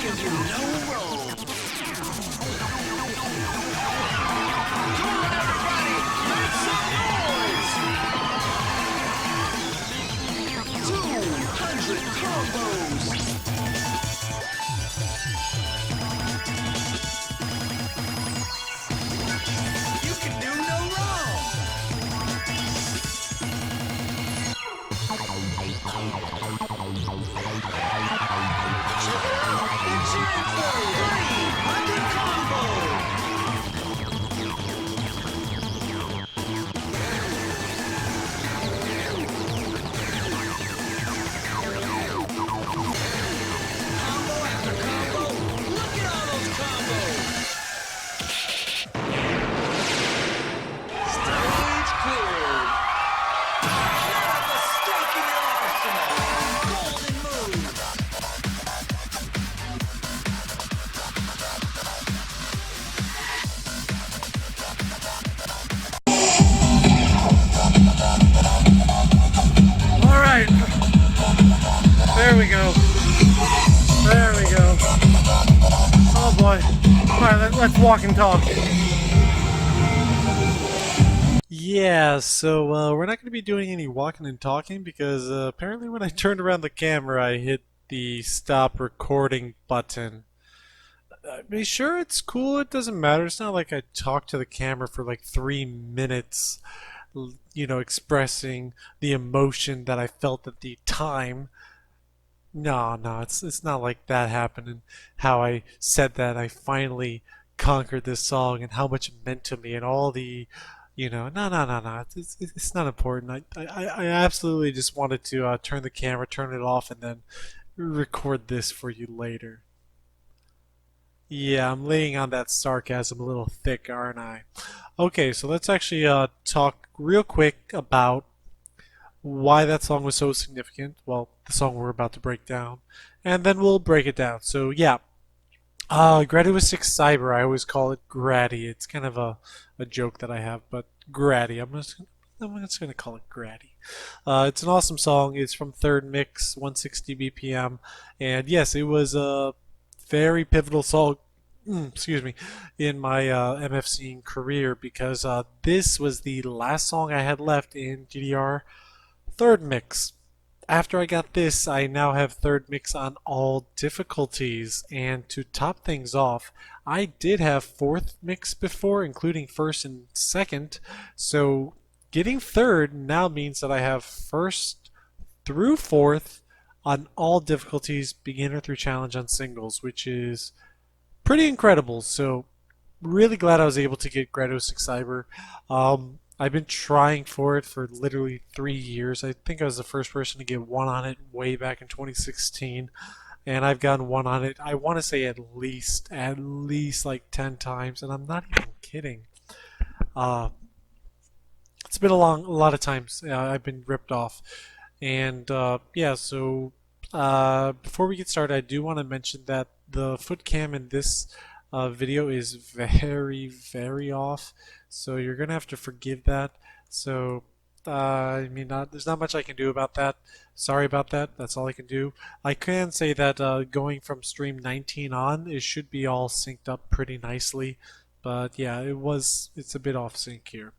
give you no room. Come on, everybody, make some noise. 200 combos. You can do no wrong. Check it out, they're cheering for you. 300 combos. Combo after combo. Look at all those combos. Stage cleared. Set up a stake in your arsenal. Golden move. All right. There we go. There we go. Oh boy. All right, let's walk and talk. Yeah, so we're not going to be doing any walking and talking because apparently when I turned around the camera, I hit the stop recording button. Be sure it's cool. It doesn't matter. It's not like I talked to the camera for like 3 minutes, you know, expressing the emotion that I felt at the time. No, it's not like that happened. And how I said that I finally conquered this song and how much it meant to me and all the, you know, no. It's not important. I absolutely just wanted to turn the camera, turn it off, and then record this for you later. Yeah, I'm laying on that sarcasm a little thick, aren't I? Okay, so let's actually talk real quick about why that song was so significant. Well, the song we're about to break down, and then we'll break it down. So yeah, Gradiusic Cyber. I always call it Grady. It's kind of a joke that I have, but Grady. I'm just gonna call it Grady. It's an awesome song. It's from Third Mix, 160 BPM, and yes, it was a very pivotal song. Excuse me, in my MFCing career because this was the last song I had left in DDR Third Mix. After I got this, I now have Third Mix on all difficulties, and to top things off, I did have Fourth Mix before, including First and Second, so getting Third now means that I have First through Fourth on all difficulties, beginner through challenge on singles, which is pretty incredible. So really glad I was able to get Gradiusic Cyber. I've been trying for it for literally 3 years. I think I was the first person to get one on it way back in 2016, and I've gotten one on it. I want to say at least like 10 times, and I'm not even kidding. It's been a lot of times I've been ripped off, and yeah. So before we get started, I do want to mention that the foot cam in this video is very off, so you're gonna have to forgive that. So I mean, there's not much I can do about that. Sorry about that. That's all I can do. I can say that going from stream 19 on, it should be all synced up pretty nicely. But yeah, it's a bit off sync here.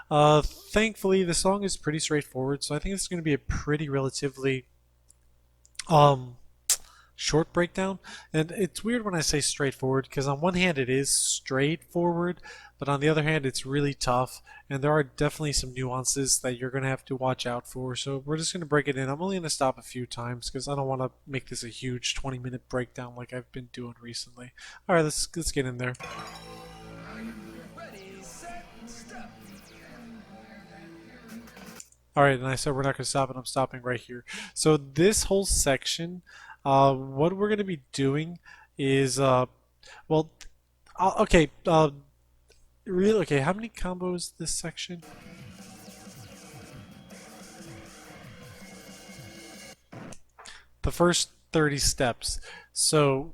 Thankfully, the song is pretty straightforward, so I think it's going to be a pretty relatively short breakdown. And it's weird when I say straightforward because on one hand it is straightforward, but on the other hand it's really tough, and there are definitely some nuances that you're going to have to watch out for. So we're just going to break it in. I'm only going to stop a few times because I don't want to make this a huge 20-minute breakdown like I've been doing recently. All right, let's get in there. Alright, and I said we're not going to stop, and I'm stopping right here. So this whole section, what we're going to be doing is, well, okay, really, okay, how many combos this section? The first 30 steps. So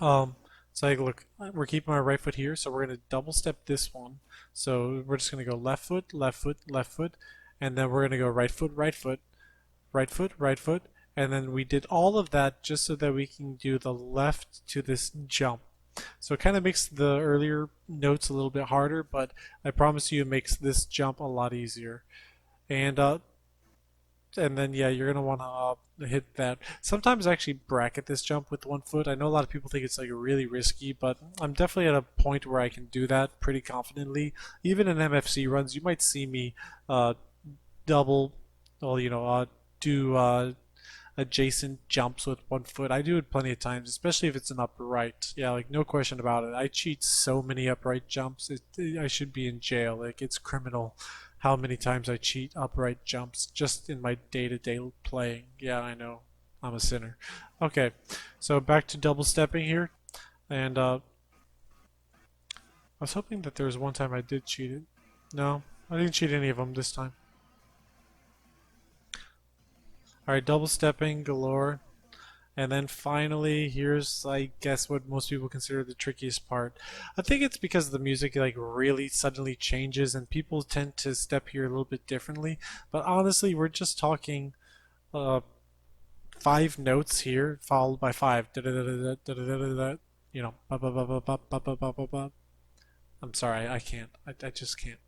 Um, so like, look, we're keeping our right foot here, so we're gonna double step this one. So we're just gonna go left foot, left foot, left foot, and then we're gonna go right foot, right foot, right foot, right foot, and then we did all of that just so that we can do the left to this jump. So it kind of makes the earlier notes a little bit harder, but I promise you it makes this jump a lot easier. And then yeah, you're gonna want to hit that. Sometimes I actually bracket this jump with one foot. I know a lot of people think it's like really risky, but I'm definitely at a point where I can do that pretty confidently. Even in MFC runs, you might see me uh, double, well, do adjacent jumps with one foot. I do it plenty of times, especially if it's an upright. Yeah, like no question about it. I cheat so many upright jumps. I should be in jail. Like it's criminal how many times I cheat upright jumps just in my day-to-day playing. Yeah, I know. I'm a sinner. Okay, so back to double stepping here. And I was hoping that there was one time I did cheat it. No, I didn't cheat any of them this time. Alright, double stepping galore. And then finally, here's, I guess, what most people consider the trickiest part. I think it's because the music like really suddenly changes and people tend to step here a little bit differently. But honestly, we're just talking uh, 5 notes here, followed by 5. You know, ba ba ba ba ba ba ba ba ba ba. I'm sorry, I can't. I just can't.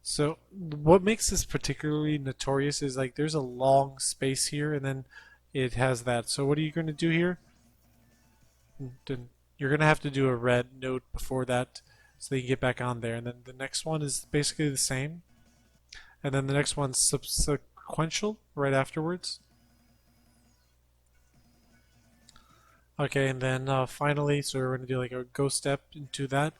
So what makes this particularly notorious is like there's a long space here and then it has that. So what are you going to do here? Then you're going to have to do a red note before that so that you can get back on there. And then the next one is basically the same. And then the next one's subsequential right afterwards. Okay, and then finally, so we're going to do like a go step into that.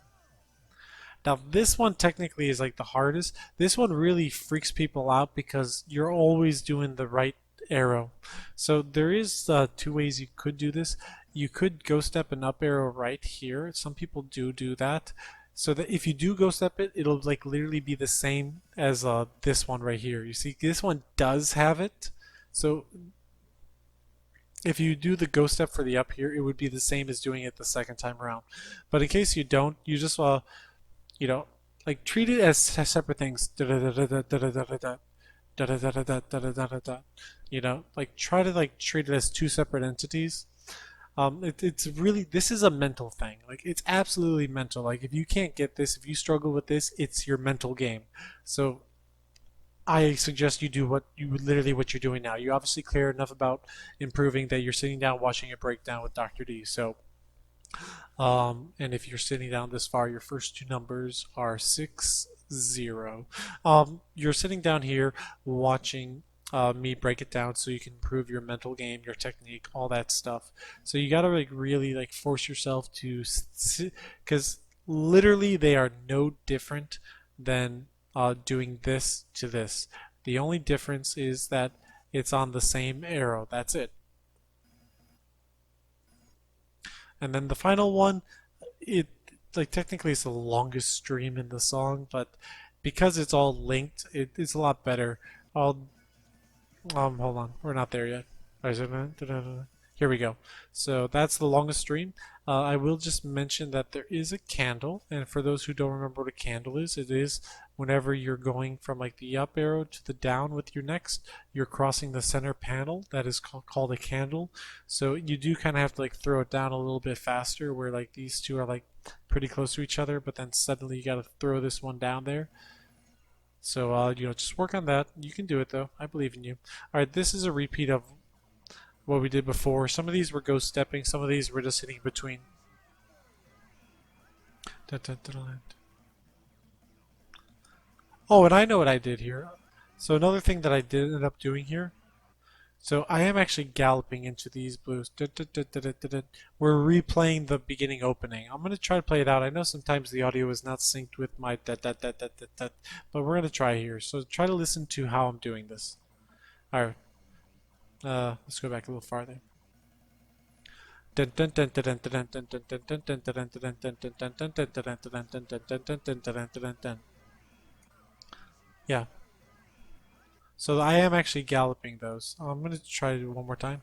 Now this one technically is like the hardest. This one really freaks people out because you're always doing the right arrow. So there is 2 ways you could do this. You could go step an up arrow right here. Some people do that. So that if you do go step it, it'll like literally be the same as this one right here. You see, this one does have it. So if you do the go step for the up here, it would be the same as doing it the second time around. But in case you don't, you just you know, like treat it as separate things. You know, like try to like treat it as 2 separate entities. It's really this is a mental thing. Like it's absolutely mental. Like if you can't get this, if you struggle with this, it's your mental game. So I suggest you do what you're doing now. You obviously clear enough about improving that you're sitting down watching a breakdown with Dr. D. So and if you're sitting down this far, your first 2 numbers are 6, 0. You're sitting down here watching me break it down so you can improve your mental game, your technique, all that stuff. So you gotta like really like force yourself to sit, because literally they are no different than doing this to this. The only difference is that it's on the same arrow. That's it. And then the final one, it like technically it's the longest stream in the song, but because it's all linked, it's a lot better. I'll hold on, we're not there yet. Here we go. So that's the longest stream. I will just mention that there is a candle, and for those who don't remember what a candle is, it is whenever you're going from like the up arrow to the down with your next, you're crossing the center panel. That is called a candle. So you do kind of have to like throw it down a little bit faster, where like these two are like pretty close to each other, but then suddenly you got to throw this one down there. So you know, just work on that. You can do it though. I believe in you. All right, this is a repeat of what we did before. Some of these were ghost stepping, some of these were just hitting between. Oh, and I know what I did here. So another thing that I did end up doing here. So I am actually galloping into these blues. We're replaying the beginning opening. I'm going to try to play it out. I know sometimes the audio is not synced with my but we're going to try here. So try to listen to how I'm doing this. Alright. Let's go back a little farther. Yeah. So I am actually galloping those. I'm going to try to do it one more time.